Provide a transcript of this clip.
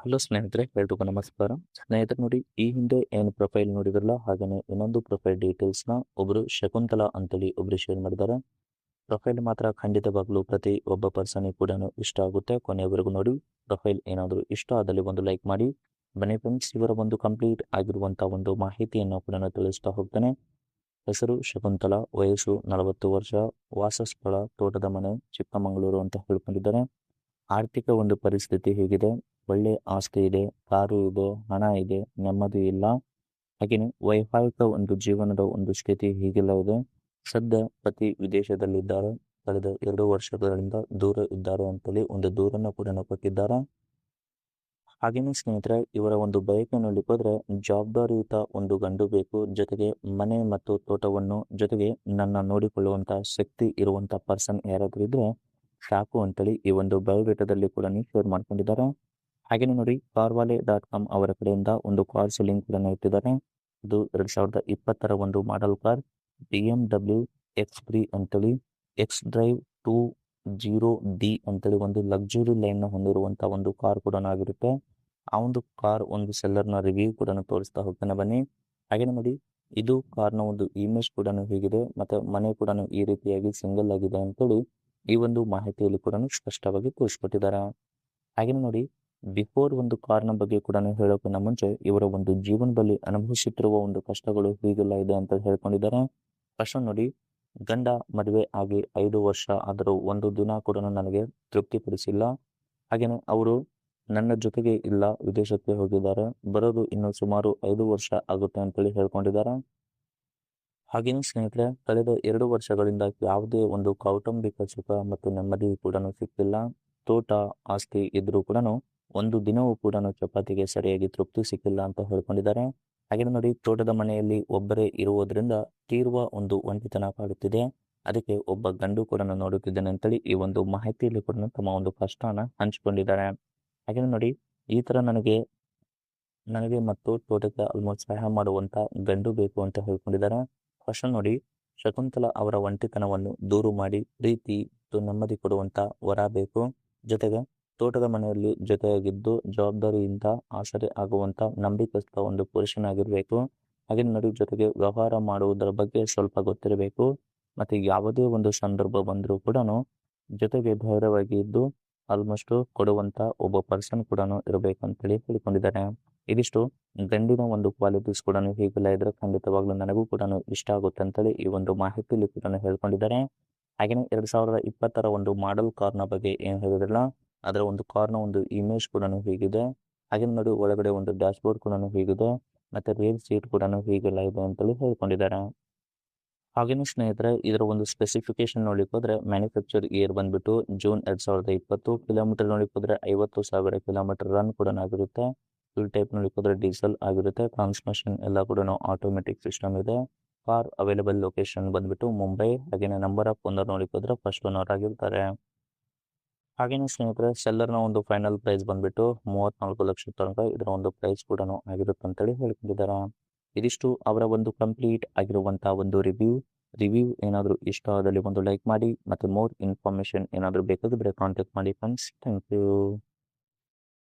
Hello ಸ್ನೇಹಿತರೆ, ಎಲ್ರಿಗೂ ನಮಸ್ಕಾರ. ಸ್ನೇಹಿತರೆ ನೋಡಿ, ಈ ಹಿಂದೆ ಏನು ಪ್ರೊಫೈಲ್ ನೋಡಿದ್ರಲ್ಲ, ಹಾಗೇನೆ ಇನ್ನೊಂದು ಪ್ರೊಫೈಲ್ ಡೀಟೇಲ್ಸ್ನ ಒಬ್ರು ಶಕುಂತಲಾ ಅಂತೇಳಿ ಒಬ್ರು ಶೇರ್ ಮಾಡಿದ್ದಾರೆ. ಪ್ರೊಫೈಲ್ ಮಾತ್ರ ಖಂಡಿತವಾಗ್ಲೂ ಪ್ರತಿ ಒಬ್ಬ ಪರ್ಸನ್ಗೆ ಕೂಡ ಇಷ್ಟ ಆಗುತ್ತೆ. ಕೊನೆಯವರೆಗೂ ನೋಡಿ. ಪ್ರೊಫೈಲ್ ಏನಾದರೂ ಇಷ್ಟ ಆದಲ್ಲಿ ಒಂದು ಲೈಕ್ ಮಾಡಿ. ಬನ್ನಿ ಫ್ರೆಂಡ್ಸ್, ಇವರ ಒಂದು ಕಂಪ್ಲೀಟ್ ಆಗಿರುವಂಥ ಒಂದು ಮಾಹಿತಿಯನ್ನು ಕೂಡ ತಿಳಿಸ್ತಾ ಹೋಗ್ತಾನೆ. ಹೆಸರು ಶಕುಂತಲಾ, ವಯಸ್ಸು 40 ವರ್ಷ, ವಾಸಸ್ಥಳ ತೋಟದ ಮನೆ, ಚಿಕ್ಕಮಗಳೂರು ಅಂತ ಹೇಳ್ಕೊಂಡಿದ್ದಾರೆ. ಆರ್ಥಿಕ ಒಂದು ಪರಿಸ್ಥಿತಿ ಹೇಗಿದೆ? ಒಳ್ಳೆ ಆಸ್ತಿ ಇದೆ, ಕಾರು ಇದೆ, ಹಣ ಇದೆ, ನೆಮ್ಮದಿ ಇಲ್ಲ. ಹಾಗೆಯೇ ವೈವಾಹಿಕ ಒಂದು ಜೀವನದ ಒಂದು ಸ್ಥಿತಿ ಹೀಗೆಲ್ಲ ಇದೆ. ಸದ್ಯ ಪತಿ ವಿದೇಶದಲ್ಲಿದ್ದಾರೆ. ಕಳೆದ 2 ವರ್ಷಗಳಿಂದ ದೂರ ಇದ್ದಾರೆ ಅಂತೇಳಿ ಒಂದು ದೂರನ್ನು ಕೂಡ ಕೊಟ್ಟಿದ್ದಾರೆ. ಹಾಗೆಯೇ ಸ್ನೇಹಿತರೆ, ಇವರ ಒಂದು ಬಯಕೆ ನೋಡ್ಲಿಕ್ಕೆ ಹೋದ್ರೆ ಜವಾಬ್ದಾರಿಯುತ ಒಂದು ಗಂಡು ಬೇಕು, ಜೊತೆಗೆ ಮನೆ ಮತ್ತು ತೋಟವನ್ನು, ಜೊತೆಗೆ ನನ್ನ ನೋಡಿಕೊಳ್ಳುವಂತ ಶಕ್ತಿ ಇರುವಂತ ಪರ್ಸನ್ ಯಾರಾದ್ರೂ ಇದ್ರೆ ಸಾಕು ಅಂತೇಳಿ ಈ ಒಂದು ಬಯೋಡೇಟಾದಲ್ಲಿ ಕೂಡ ಶೇರ್ ಮಾಡ್ಕೊಂಡಿದ್ದಾರೆ. ಹಾಗೆಯೇ ನೋಡಿ, carvale.com ಅವರ ಕಡೆಯಿಂದ ಒಂದು ಕಾರ್ಸ್ ಲಿಂಕ್ ಕೂಡ ಇಟ್ಟಿದ್ದಾರೆ. ಇದು 2020 ಒಂದು ಮಾಡೆಲ್ ಕಾರ್, BMW X3 ಅಂತೇಳಿ ಎಕ್ಸ್ ಡ್ರೈವ್ 20D ಅಂತೇಳಿ ಒಂದು ಲಕ್ಸುರಿ ಲೈನ್ ನ ಹೊಂದಿರುವಂತಹ ಒಂದು ಕಾರ್ ಕೂಡ ಆಗಿರುತ್ತೆ. ಆ ಒಂದು ಕಾರ್ ಒಂದು ಸೆಲ್ಲರ್ನ ರಿವ್ಯೂ ಕೂಡ ತೋರಿಸ್ತಾ ಹೋಗ್ತಾನೆ ಬನ್ನಿ. ಹಾಗೆಯೇ ನೋಡಿ, ಇದು ಕಾರ್ನ ಒಂದು ಇಮೇಜ್ ಕೂಡ ಹೀಗಿದೆ, ಮತ್ತೆ ಮನೆ ಕೂಡ ಈ ರೀತಿಯಾಗಿ ಸಿಂಗಲ್ ಆಗಿದೆ ಅಂತೇಳಿ ಈ ಒಂದು ಮಾಹಿತಿಯಲ್ಲಿ ಕೂಡ ಸ್ಪಷ್ಟವಾಗಿ ತೋರಿಸ್ಕೊಟ್ಟಿದ್ದಾರೆ. ಹಾಗೆಯೇ ನೋಡಿ, ಬಿಫೋರ್ ಒಂದು ಕಾರ್ನ ಬಗ್ಗೆ ಕೂಡ ಹೇಳೋಕ್ಕಿಂತ ಮುಂಚೆ ಇವರ ಒಂದು ಜೀವನದಲ್ಲಿ ಅನುಭವಿಸುತ್ತಿರುವ ಒಂದು ಕಷ್ಟಗಳು ಹೀಗೆಲ್ಲ ಇದೆ ಅಂತ ಹೇಳ್ಕೊಂಡಿದ್ದಾರೆ. ಫಸ್ಟ್ ನೋಡಿ, ಗಂಡ ಮದುವೆ ಆಗಿ 5 ವರ್ಷ ಆದರೂ ಒಂದು ದಿನ ಕೂಡ ನನಗೆ ತೃಪ್ತಿಪಡಿಸಿಲ್ಲ. ಹಾಗೆಯೇ ಅವರು ನನ್ನ ಜೊತೆಗೆ ಇಲ್ಲ, ವಿದೇಶಕ್ಕೆ ಹೋಗಿದ್ದಾರೆ, ಬರೋದು ಇನ್ನು ಸುಮಾರು 5 ವರ್ಷ ಆಗುತ್ತೆ ಅಂತೇಳಿ ಹೇಳ್ಕೊಂಡಿದ್ದಾರೆ. ಹಾಗೆಯೇ ಸ್ನೇಹಿತರೆ, ಕಳೆದ 2 ವರ್ಷಗಳಿಂದ ಯಾವುದೇ ಒಂದು ಕೌಟುಂಬಿಕ ಸುಖ ಮತ್ತು ನೆಮ್ಮದಿ ಕೂಡ ಸಿಕ್ಕಿಲ್ಲ. ತೋಟ ಆಸ್ತಿ ಇದ್ರೂ ಕೂಡ ಒಂದು ದಿನವೂ ಕೂಡ ಚಪಾತಿಗೆ ಸರಿಯಾಗಿ ತೃಪ್ತಿ ಸಿಕ್ಕಿಲ್ಲ ಅಂತ ಹೇಳ್ಕೊಂಡಿದ್ದಾರೆ. ಹಾಗೆ ನೋಡಿ, ತೋಟದ ಮನೆಯಲ್ಲಿ ಒಬ್ಬರೇ ಇರುವುದರಿಂದ ತೀರುವ ಒಂದು ಒಂಟಿತನ ಕಾಡುತ್ತಿದೆ. ಅದಕ್ಕೆ ಒಬ್ಬ ಗಂಡು ಕೂಡ ನೋಡುತ್ತಿದ್ದೇನೆ ಅಂತೇಳಿ ಈ ಒಂದು ಮಾಹಿತಿಯಲ್ಲಿ ಕೂಡ ತಮ್ಮ ಒಂದು ಕಷ್ಟನ ಹಂಚಿಕೊಂಡಿದ್ದಾರೆ. ಹಾಗೆ ನೋಡಿ, ಈ ತರ ನನಗೆ ಮತ್ತು ತೋಟಕ್ಕೆ ಆಲ್ಮೋಸ್ಟ್ ಸಹಾಯ ಮಾಡುವಂತ ಗಂಡು ಬೇಕು ಅಂತ ಹೇಳ್ಕೊಂಡಿದ್ದಾರೆ. ಫಸ್ಟ್ ನೋಡಿ, ಶಕುಂತಲಾ ಅವರ ಒಂಟಿತನವನ್ನು ದೂರು ಮಾಡಿ ಪ್ರೀತಿ ಮತ್ತು ನೆಮ್ಮದಿ ಕೊಡುವಂತ ವರ ಬೇಕು. ಜೊತೆಗೆ ತೋಟದ ಮನೆಯಲ್ಲಿ ಜೊತೆಯಾಗಿದ್ದು ಜವಾಬ್ದಾರಿಯಿಂದ ಆಸರೆ ಆಗುವಂತ ನಂಬಿಕಸ್ಥ ಒಂದು ಪುರುಷನಾಗಿರ್ಬೇಕು. ಹಾಗೆ ನೋಡಿ, ಜೊತೆಗೆ ವ್ಯವಹಾರ ಮಾಡುವುದರ ಬಗ್ಗೆ ಸ್ವಲ್ಪ ಗೊತ್ತಿರಬೇಕು. ಮತ್ತೆ ಯಾವುದೇ ಒಂದು ಸಂದರ್ಭ ಬಂದರೂ ಕೂಡ ಜೊತೆಗೆ ಧೈರ್ಯವಾಗಿ ಇದ್ದು ಆಲ್ಮೋಸ್ಟ್ ಕೊಡುವಂತ ಒಬ್ಬ ಪರ್ಸನ್ ಕೂಡ ಇರಬೇಕಂತೇಳಿ ಹೇಳ್ಕೊಂಡಿದ್ದಾರೆ. ಇದಿಷ್ಟು ಗಂಡಿನ ಒಂದು ಕ್ವಾಲಿಟೀಸ್ ಕೂಡ ಹೀಗೆಲ್ಲ ಇದ್ರೆ ಖಂಡಿತವಾಗ್ಲೂ ನನಗೂ ಕೂಡ ಇಷ್ಟ ಆಗುತ್ತೆ ಅಂತೇಳಿ ಈ ಒಂದು ಮಾಹಿತಿಯಲ್ಲಿ ಕೂಡ ಹೇಳ್ಕೊಂಡಿದ್ದಾರೆ. ಹಾಗೆಯೇ 2020 ಒಂದು ಮಾಡೆಲ್ ಕಾರ್ನ ಬಗ್ಗೆ ಏನ್ ಹೇಳಿದ್ರಲ್ಲ, ಅದರ ಒಂದು ಕಾರ್ನ ಒಂದು ಇಮೇಜ್ ಕೂಡ ಹೀಗಿದೆ. ಹಾಗೆ ನೋಡಿ, ಒಳಗಡೆ ಒಂದು ಡ್ಯಾಶ್ ಬೋರ್ಡ್ ಕೂಡ ಹೀಗಿದೆ, ಮತ್ತೆ ರೇಲ್ ಸೀಟ್ ಕೂಡ ಹೀಗೆಲ್ಲ ಇದೆ ಅಂತೇಳಿ ಹೇಳ್ಕೊಂಡಿದ್ದಾರೆ. ಹಾಗೇನು ಸ್ನೇಹಿತರೆ, ಇದರ ಒಂದು ಸ್ಪೆಸಿಫಿಕೇಶನ್ ನೋಡ್ಲಿಕ್ಕೆ ಹೋದ್ರೆ ಮ್ಯಾನುಫ್ಯಾಕ್ಚರ್ ಇಯರ್ ಬಂದ್ಬಿಟ್ಟು ಜೂನ್ 2020, ಕಿಲೋಮೀಟರ್ ನೋಡ್ಲಿಕ್ಕೆ ಹೋದ್ರೆ 50,000 ಕಿಲೋಮೀಟರ್ ರನ್ ಕೂಡ ಆಗಿರುತ್ತೆ. ಫ್ಯೂಲ್ ಟೈಪ್ ನೋಡ್ಲಿಕ್ಕೆ ಹೋದ್ರೆ ಡೀಸೆಲ್ ಆಗಿರುತ್ತೆ. ಟ್ರಾನ್ಸ್ಮಿಷನ್ ಎಲ್ಲ ಕೂಡ ಆಟೋಮೆಟಿಕ್ ಸಿಸ್ಟಮ್ ಇದೆ. ಕಾರ್ ಅವೈಲೇಬಲ್ ಲೊಕೇಶನ್ ಬಂದ್ಬಿಟ್ಟು ಮುಂಬೈ. ಹಾಗೇನೆ ನಂಬರ್ ಆಫ್ ಓನರ್ ನೋಡ್ಲಿಕ್ಕೆ ಹೋದ್ರೆ ಫಸ್ಟ್ ಓನರ್ ಆಗಿರ್ತಾರೆ. ಹಾಗೇನೆ ಸ್ನೇಹಿತರೆ, ಸೆಲ್ಲರ್ನ ಒಂದು ಫೈನಲ್ ಪ್ರೈಸ್ ಬಂದ್ಬಿಟ್ಟು 34 ಲಕ್ಷ ತನಕ ಇದರ ಒಂದು ಪ್ರೈಸ್ ಕೂಡ ಆಗಿರುತ್ತೆ ಅಂತೇಳಿ ಹೇಳ್ಕೊಂಡಿದ್ದಾರೆ. ಇದಿಷ್ಟು ಅವರ ಒಂದು ಕಂಪ್ಲೀಟ್ ಆಗಿರುವಂತಹ ಒಂದು ರಿವ್ಯೂ ಏನಾದರೂ ಇಷ್ಟ ಆದಲ್ಲಿ ಒಂದು ಲೈಕ್ ಮಾಡಿ. ಮತ್ತೆ ಮೋರ್ ಇನ್ಫಾರ್ಮೇಶನ್ ಏನಾದರೂ ಬೇಕಾದ್ರೆ ಕಾಂಟ್ಯಾಕ್ಟ್ ಮಾಡಿ ಫ್ರೆಂಡ್ಸ್. Thank you.